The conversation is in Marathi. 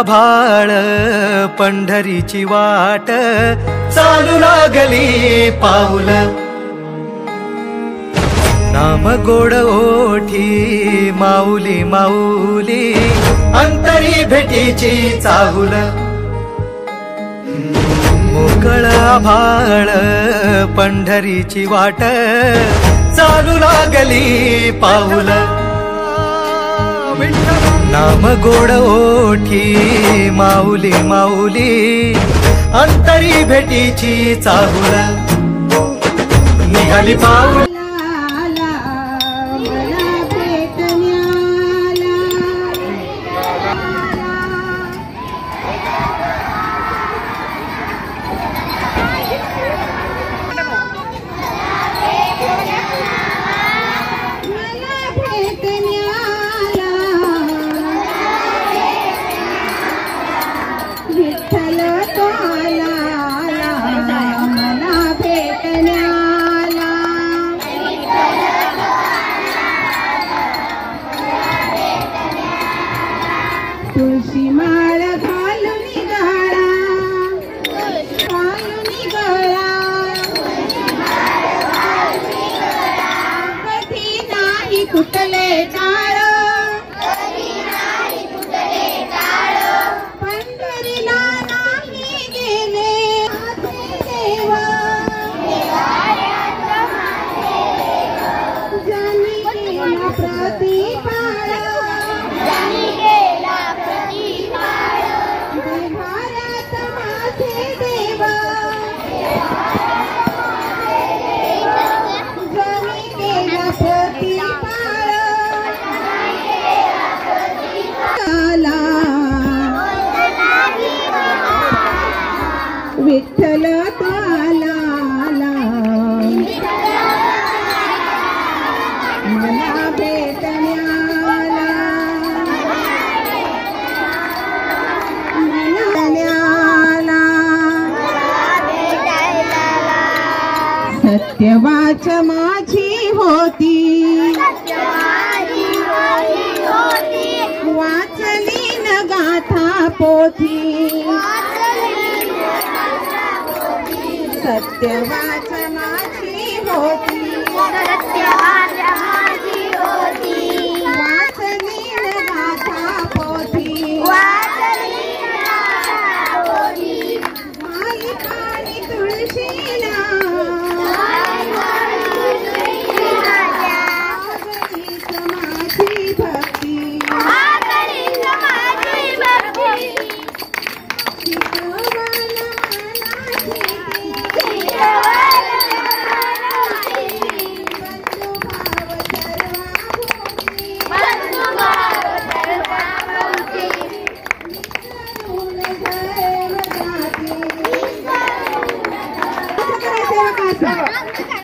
आभाळ पंढरीची वाट चालू लागली पाऊल नाम गोड ओठी माऊली माऊली अंतरी भेटीची चाहुल मोकळ आभाळ पंढरीची वाट चालू लागली पाऊल नाम गोड ओठी माऊली माऊली अंतरी भेटीची चाहुल निघाली पाऊल तुळशी माळ घालून गळा कधी नाही कुठले टाळ पंढरीला नाही गेले देवा ज्यांनी केला प्रतिपाळ भारत माझे देवा जमी गेला प्रतिपाळ विठ्ठल ताला मला भेटण्याला सत्यवाच माझी होती वाचली न गाथा पोथी सत्यवाच माझी होती